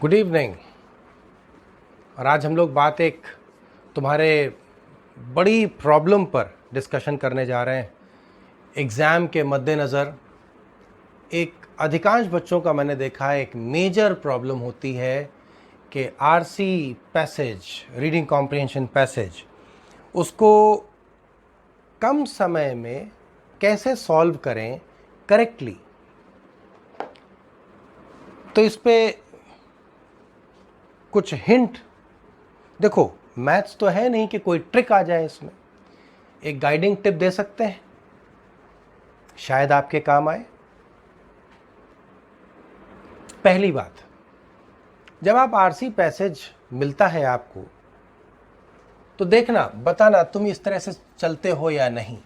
Good evening. और आज हम लोग बात एक तुम्हारे बड़ी प्रॉब्लम पर डिस्कशन करने जा रहे हैं। एग्ज़ाम के मद्देनज़र एक अधिकांश बच्चों का मैंने देखा है एक मेजर प्रॉब्लम होती है कि RC passage, reading comprehension passage, उसको कम समय में कैसे सॉल्व करें करेक्टली। तो इस पे कुछ हिंट, देखो मैथ्स तो है नहीं कि कोई ट्रिक आ जाए, इसमें एक गाइडिंग टिप दे सकते हैं, शायद आपके काम आए। पहली बात, जब आप आरसी पैसेज मिलता है आपको, तो देखना, बताना तुम इस तरह से चलते हो या नहीं।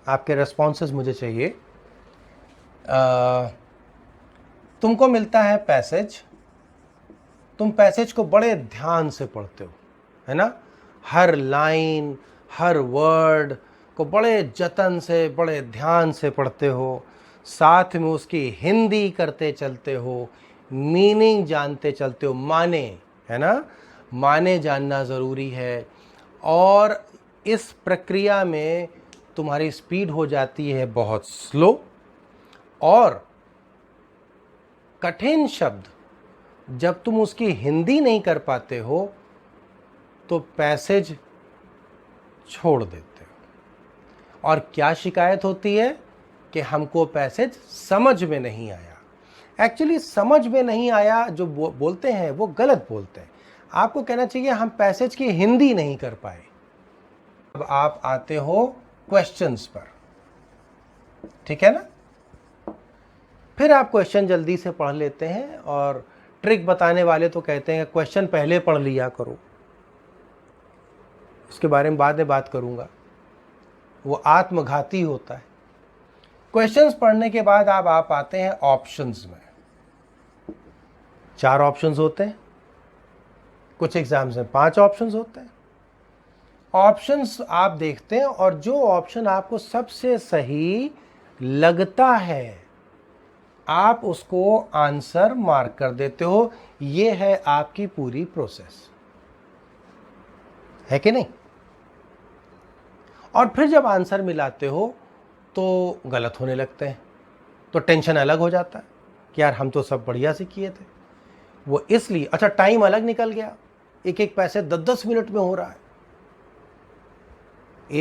आपके रेस्पॉन्सेज मुझे चाहिए। तुमको मिलता है पैसेज, तुम पैसेज को बड़े ध्यान से पढ़ते हो, है ना। हर लाइन, हर वर्ड को बड़े जतन से, बड़े ध्यान से पढ़ते हो, साथ में उसकी हिंदी करते चलते हो, मीनिंग जानते चलते हो, माने, है ना, माने जानना ज़रूरी है। और इस प्रक्रिया में तुम्हारी स्पीड हो जाती है बहुत स्लो, और कठिन शब्द जब तुम उसकी हिंदी नहीं कर पाते हो तो पैसेज छोड़ देते हो। और क्या शिकायत होती है कि हमको पैसेज समझ में नहीं आया। एक्चुअली समझ में नहीं आया जो बोलते हैं वो गलत बोलते हैं। आपको कहना चाहिए हम पैसेज की हिंदी नहीं कर पाए। अब आप आते हो क्वेश्चंस पर, ठीक है ना। फिर आप क्वेश्चन जल्दी से पढ़ लेते हैं, और ट्रिक बताने वाले तो कहते हैं क्वेश्चन पहले पढ़ लिया करो। उसके बारे में बाद में बात करूंगा, वो आत्मघाती होता है। क्वेश्चंस पढ़ने के बाद आप आते हैं ऑप्शंस में। 4 ऑप्शंस होते हैं, कुछ एग्जाम्स में 5 ऑप्शंस होते हैं। ऑप्शंस आप देखते हैं, और जो ऑप्शन आपको सबसे सही लगता है आप उसको आंसर मार्क कर देते हो। ये है आपकी पूरी प्रोसेस, है कि नहीं। और फिर जब आंसर मिलाते हो तो गलत होने लगते हैं, तो टेंशन अलग हो जाता है कि यार हम तो सब बढ़िया से किए थे। वो इसलिए, अच्छा टाइम अलग निकल गया, एक एक पैसेज 10-10 मिनट में हो रहा है।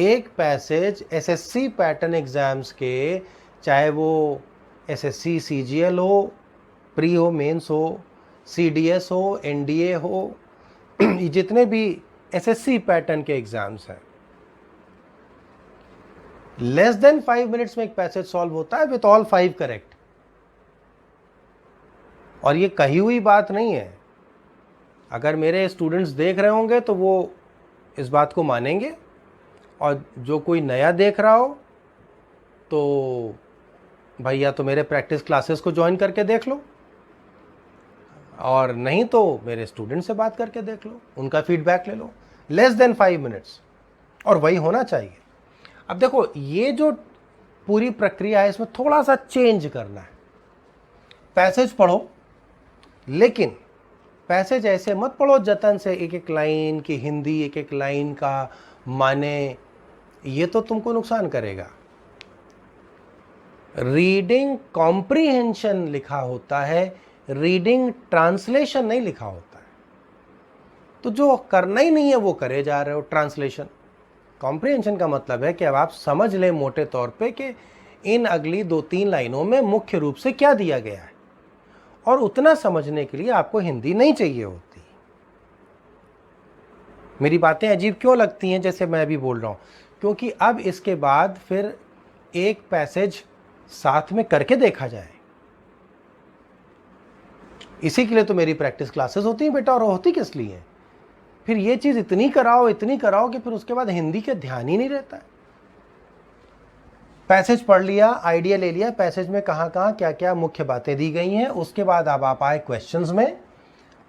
एक पैसेज एसएससी पैटर्न एग्जाम्स के, चाहे वो एसएससी सीजीएल हो, प्री हो, मेंस हो, सीडीएस हो, एनडीए हो, जितने भी एसएससी पैटर्न के एग्जाम्स हैं, लेस देन 5 मिनट्स में एक पैसेज सॉल्व होता है विथ ऑल 5 करेक्ट। और ये कही हुई बात नहीं है। अगर मेरे स्टूडेंट्स देख रहे होंगे तो वो इस बात को मानेंगे, और जो कोई नया देख रहा हो तो भाई या तो मेरे प्रैक्टिस क्लासेस को ज्वाइन करके देख लो, और नहीं तो मेरे स्टूडेंट से बात करके देख लो, उनका फीडबैक ले लो। लेस देन 5 मिनट्स, और वही होना चाहिए। अब देखो, ये जो पूरी प्रक्रिया है इसमें थोड़ा सा चेंज करना है। पैसेज पढ़ो, लेकिन पैसेज ऐसे मत पढ़ो जतन से, एक एक लाइन की हिंदी, एक एक लाइन का माने, ये तो तुमको नुकसान करेगा। रीडिंग कॉम्प्रिहेंशन लिखा होता है, रीडिंग ट्रांसलेशन नहीं लिखा होता है। तो जो करना ही नहीं है वो करे जा रहे हो ट्रांसलेशन। कॉम्प्रिहेंशन का मतलब है कि अब आप समझ लें मोटे तौर पे कि इन अगली 2-3 लाइनों में मुख्य रूप से क्या दिया गया है, और उतना समझने के लिए आपको हिंदी नहीं चाहिए होती। मेरी बातें अजीब क्यों लगती हैं जैसे मैं अभी बोल रहा हूँ? क्योंकि अब इसके बाद फिर एक पैसेज साथ में करके देखा जाए, इसी के लिए तो मेरी प्रैक्टिस क्लासेस होती हैं बेटा। और होती किस लिए? फिर ये चीज़ इतनी कराओ कि फिर उसके बाद हिंदी के ध्यान ही नहीं रहता है। पैसेज पढ़ लिया, आइडिया ले लिया पैसेज में कहाँ कहाँ क्या क्या मुख्य बातें दी गई हैं। उसके बाद अब आप आए क्वेश्चंस में,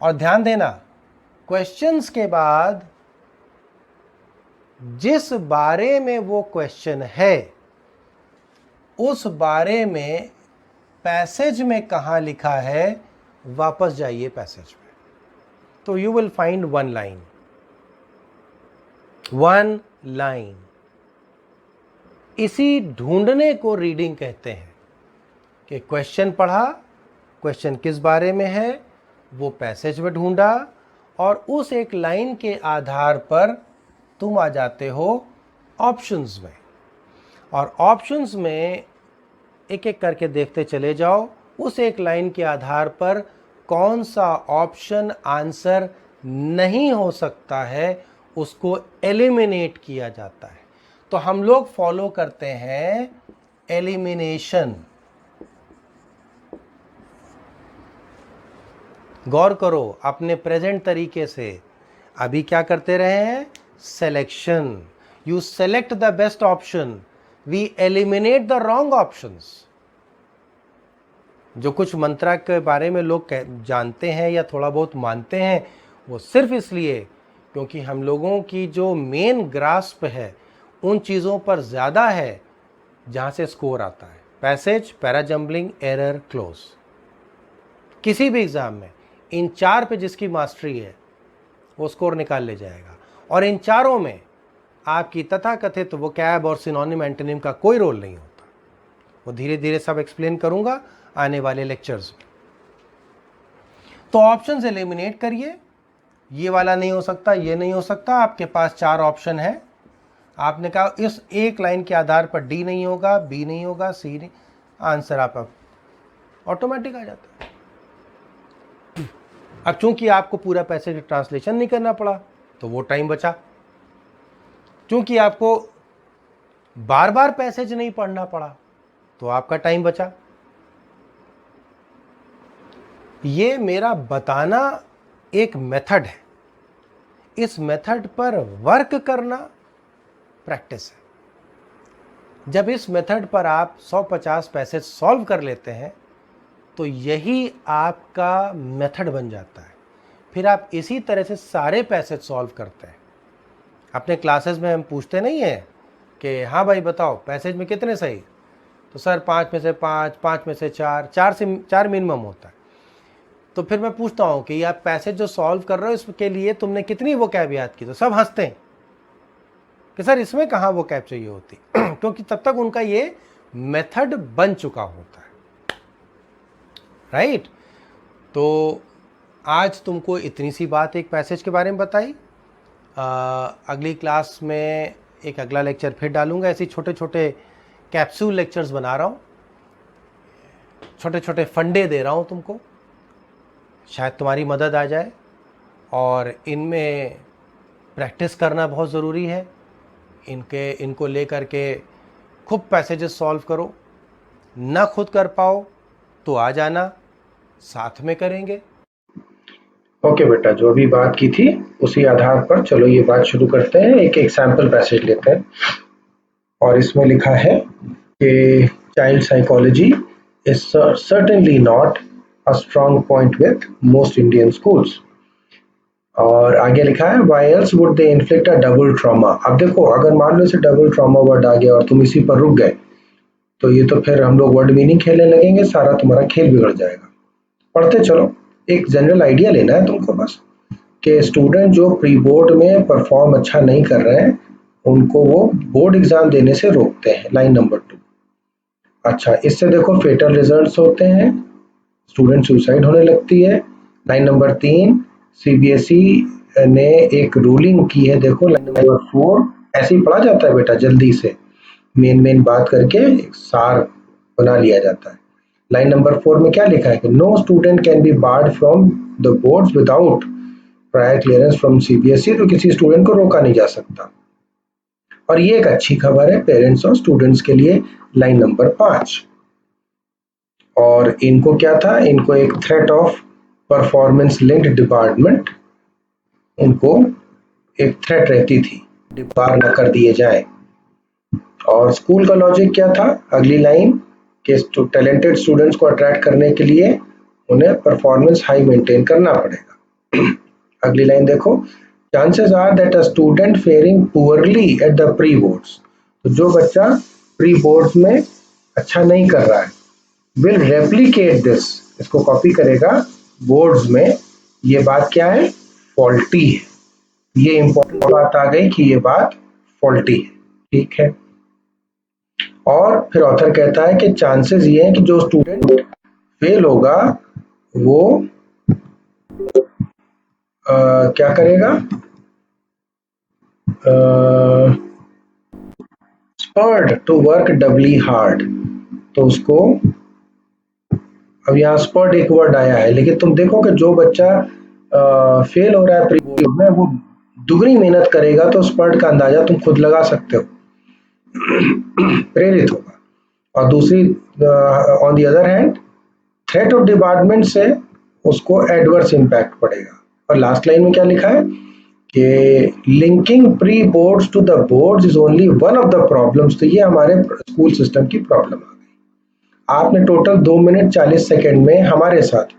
और ध्यान देना, क्वेश्चंस के बाद जिस बारे में वो क्वेश्चन है उस बारे में पैसेज में कहाँ लिखा है वापस जाइए पैसेज में, तो you will find one line. इसी ढूंढने को रीडिंग कहते हैं कि क्वेश्चन पढ़ा, क्वेश्चन किस बारे में है वो पैसेज में ढूंढा, और उस एक लाइन के आधार पर तुम आ जाते हो ऑप्शंस में, और ऑप्शंस में एक एक करके देखते चले जाओ। उस एक लाइन के आधार पर कौन सा ऑप्शन आंसर नहीं हो सकता है उसको एलिमिनेट किया जाता है। तो हम लोग फॉलो करते हैं एलिमिनेशन। गौर करो अपने प्रेजेंट तरीके से, अभी क्या करते रहे हैं, selection. You select the best option, we eliminate the wrong options. जो कुछ मंत्रा के बारे में लोग जानते हैं या थोड़ा बहुत मानते हैं, वो सिर्फ इसलिए क्योंकि हम लोगों की जो मेन ग्रास्प है उन चीज़ों पर ज़्यादा है जहाँ से स्कोर आता है। Passage, parajumbling, error, close. किसी भी एग्ज़ाम में इन 4 पे जिसकी मास्टरी है वो स्कोर निकाल ले जाएगा, और इन चारों में आपकी तथाकथित वोकैब और सिनोनिम एंटोनिम का कोई रोल नहीं होता। वो धीरे धीरे सब एक्सप्लेन करूंगा आने वाले लेक्चर्स में। तो ऑप्शंस एलिमिनेट करिए, ये वाला नहीं हो सकता, ये नहीं हो सकता। आपके पास 4 ऑप्शन है, आपने कहा इस एक लाइन के आधार पर डी नहीं होगा, बी नहीं होगा, सी नहीं, आंसर आप ऑटोमेटिक आ जाता है। अब चूंकि आपको पूरा पैसेज ट्रांसलेशन नहीं करना पड़ा तो वो टाइम बचा। चूंकि आपको बार बार पैसेज नहीं पढ़ना पड़ा तो आपका टाइम बचा। ये मेरा बताना एक मेथड है, इस मेथड पर वर्क करना प्रैक्टिस है। जब इस मेथड पर आप 150 पैसेज सॉल्व कर लेते हैं तो यही आपका मेथड बन जाता है। फिर आप इसी तरह से सारे पैसेज सॉल्व करते हैं। अपने क्लासेस में हम पूछते नहीं हैं कि हाँ भाई बताओ पैसेज में कितने सही, तो सर 5 में से 5, 5 में से 4, 4 से 4 मिनिमम होता है। तो फिर मैं पूछता हूँ कि आप पैसेज जो सॉल्व कर रहे हो इसके लिए तुमने कितनी वोकैब याद की, तो सब हंसते हैं कि सर इसमें कहाँ वोकैब चाहिए होती क्योंकि तब तक उनका ये मेथड बन चुका होता है, राइट। तो आज तुमको इतनी सी बात एक पैसेज के बारे में बताई। अगली क्लास में एक अगला लेक्चर फिर डालूंगा। ऐसे छोटे छोटे कैप्सूल लेक्चर्स बना रहा हूँ, छोटे छोटे फंडे दे रहा हूँ तुमको, शायद तुम्हारी मदद आ जाए। और इनमें प्रैक्टिस करना बहुत ज़रूरी है। इनको लेकर के खूब पैसेजेस सॉल्व करो। ना खुद कर पाओ तो आ जाना, साथ में करेंगे। ओके बेटा, जो अभी बात की थी उसी आधार पर चलो ये बात शुरू करते हैं। एक एग्जाम्पल पैसेज लेते हैं और इसमें लिखा है कि child psychology is certainly not a strong point with most Indian schools. और आगे लिखा है why else would they inflict a double trauma. अब देखो, अगर मान लो इसे डबल ट्रॉमा वर्ड आ गया और तुम इसी पर रुक गए तो ये तो फिर हम लोग वर्ड मीनिंग खेलने लगेंगे, सारा तुम्हारा खेल बिगड़ जाएगा। पढ़ते चलो। एक जनरल आइडिया लेना है तुमको बस कि स्टूडेंट जो प्री बोर्ड में परफॉर्म अच्छा नहीं कर रहे हैं उनको वो बोर्ड एग्जाम देने से रोकते हैं। Line number 2। अच्छा, इससे देखो फेटल रिजल्ट्स होते हैं, स्टूडेंट सुसाइड होने लगती है। लाइन नंबर 3, सीबीएसई ने एक रूलिंग की है। देखो लाइन नंबर 4, ऐसे ही पढ़ा जाता है बेटा, जल्दी से मेन बात करके एक सार बना लिया जाता है। लाइन नंबर 4 में क्या लिखा है कि no student can be barred from the boards without prior clearance from CBSE. तो किसी स्टूडेंट को रोका नहीं जा सकता। और ये एक अच्छी खबर है पेरेंट्स और स्टूडेंट्स के लिए। लाइन नंबर 5, और इनको क्या था, इनको एक threat of performance linked department, उनको एक थ्रेट रहती थी डिबार न कर दिए जाए। और स्कूल का लॉजिक क्या था, अगली लाइन के टैलेंटेड स्टूडेंट्स को अट्रैक्ट करने के लिए उन्हें परफॉर्मेंस हाई मेंटेन करना पड़ेगा। अगली लाइन देखो, chances are that a student faring poorly at the pre boards. तो जो बच्चा प्री बोर्ड्स में अच्छा नहीं कर रहा है विल रेप्लिकेट दिस, इसको कॉपी करेगा बोर्ड्स में ये बात क्या है, फॉल्टी है। ये इंपॉर्टेंट बात आ गई कि ये बात फॉल्टी है, ठीक है। और फिर ऑथर कहता है कि चांसेस ये हैं कि जो स्टूडेंट फेल होगा वो क्या करेगा, spurred to work Dabali hard. तो उसको, अब यहाँ स्पर्ड एक वर्ड आया है, लेकिन तुम देखो कि जो बच्चा फेल हो रहा है प्री बोर्ड में वो दुगनी मेहनत करेगा, तो स्पर्ड का अंदाजा तुम खुद लगा सकते हो, प्रेरित होगा। और दूसरी, on the other hand, threat of department से उसको एडवर्स इम्पैक्ट पड़ेगा। और लास्ट लाइन में क्या लिखा है कि linking pre boards to the boards is only one of the problems. तो ये हमारे स्कूल सिस्टम की प्रॉब्लम आ गई। आपने टोटल 2 मिनट 40 सेकेंड में हमारे साथ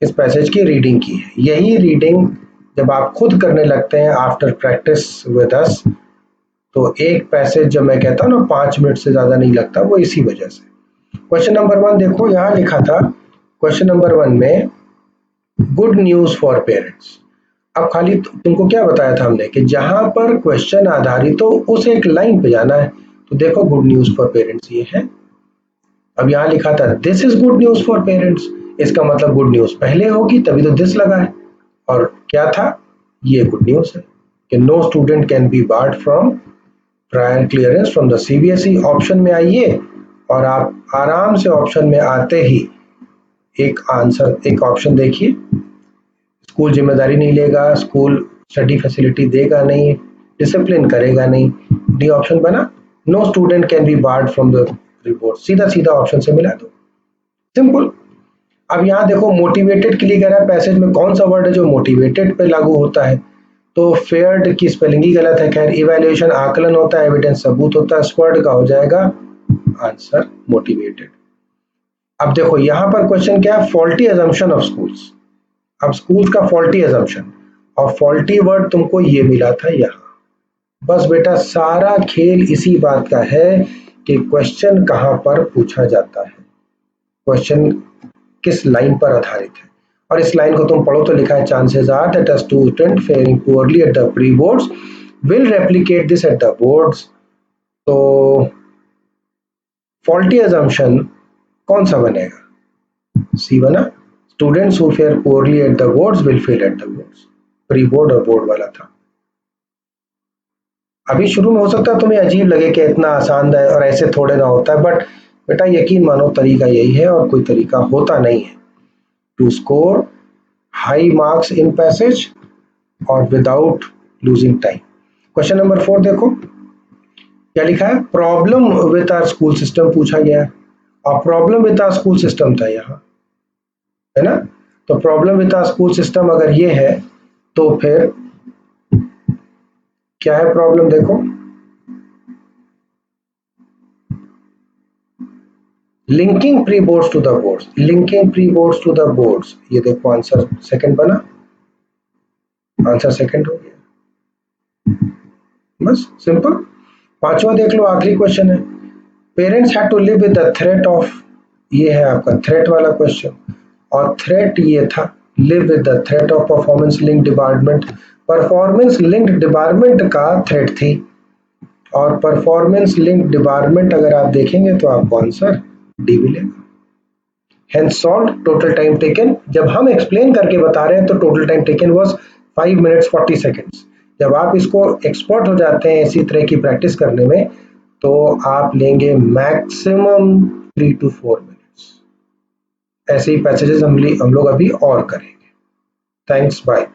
इस पैसेज की रीडिंग की है। यही रीडिंग जब आप खुद करने लगते हैं आफ्टर प्रैक्टिस विद अस, तो एक पैसेज जब मैं कहता हूँ ना 5 मिनट से ज़्यादा नहीं लगता, वो इसी वजह से। क्वेश्चन नंबर 1 देखो, यहाँ लिखा था क्वेश्चन नंबर 1 में गुड न्यूज़ फॉर पेरेंट्स। अब खाली तुमको क्या बताया था हमने कि जहां पर क्वेश्चन आधारित हो उस एक लाइन पे जाना है। तो देखो गुड न्यूज़ फॉर पेरेंट्स ये है। अब यहाँ लिखा था this is good news for parents, इसका मतलब गुड न्यूज़ पहले होगी तभी तो दिस लगा है। और क्या था, ये गुड न्यूज़ है कि no student can be barred from prior clearance from the CBSE. Option में आइए और आप आराम से ऑप्शन में आते ही एक आंसर, एक ऑप्शन देखिए, स्कूल जिम्मेदारी नहीं लेगा, स्कूल स्टडी फैसिलिटी देगा नहीं, डिसिप्लिन करेगा नहीं, डी ऑप्शन बना। No student can be barred from the report, सीधा सीधा ऑप्शन से मिला दो, सिंपल। अब यहाँ देखो मोटिवेटेड के लिए कह रहा है पैसेज में कौन सा वर्ड है जो मोटिवेटेड पे लागू होता है। तो फेयर्ड की स्पेलिंग ही गलत है, खैर इवैल्यूएशन आकलन होता है, एविडेंस सबूत होता है, स्पर्ड का हो जाएगा आंसर मोटिवेटेड। अब देखो यहाँ पर क्वेश्चन क्या है, फॉल्टी अजम्पशन ऑफ स्कूल्स। अब स्कूल का फॉल्टी अजम्पशन और फॉल्टी वर्ड तुमको ये मिला था यहाँ। बस बेटा सारा खेल इसी बात का है कि क्वेश्चन कहाँ पर पूछा जाता है, क्वेश्चन किस लाइन पर आधारित है। और इस लाइन को तुम पढ़ो तो लिखा है chances are that a student faring poorly at the pre boards will replicate this at the boards. तो फॉल्टी अजम्पशन कौन सा बनेगा, सी बना, students who fare poorly at the boards will fail at the boards. Pre board और board वाला था। अभी शुरू में हो सकता है तुम्हें अजीब लगे कि इतना आसान है और ऐसे थोड़े ना होता है, बट बेटा यकीन मानो तरीका यही है और कोई तरीका होता नहीं है to score high marks in passage और without losing time. Question number 4 देखो क्या लिखा है, problem with our school system पूछा गया है और problem with our school system था यहाँ, है ना। तो problem with our school system अगर ये है तो फिर क्या है प्रॉब्लम, देखो linking pre boards to the boards, linking pre boards to the boards, ये देखो आंसर सेकंड बना, आंसर सेकंड हो गया, बस सिंपल। पांचवा देख लो, आखिरी क्वेश्चन है, parents had to live with the threat of, ये है आपका थ्रेट वाला क्वेश्चन और थ्रेट ये था live with the threat of performance link department. Performance link department का थ्रेट थी और परफॉर्मेंस लिंक डिपार्टमेंट अगर आप देखेंगे तो आपको आंसर डी मिलेगा। Hence solved, total time taken, जब हम एक्सप्लेन करके बता रहे हैं तो total time taken was 5 minutes 40 seconds. जब आप इसको एक्सपर्ट हो जाते हैं इसी तरह की प्रैक्टिस करने में तो आप लेंगे मैक्सिमम 3 to 4 मिनट्स। ऐसे ही पैसेजेस हम लोग अभी और करेंगे। Thanks, bye.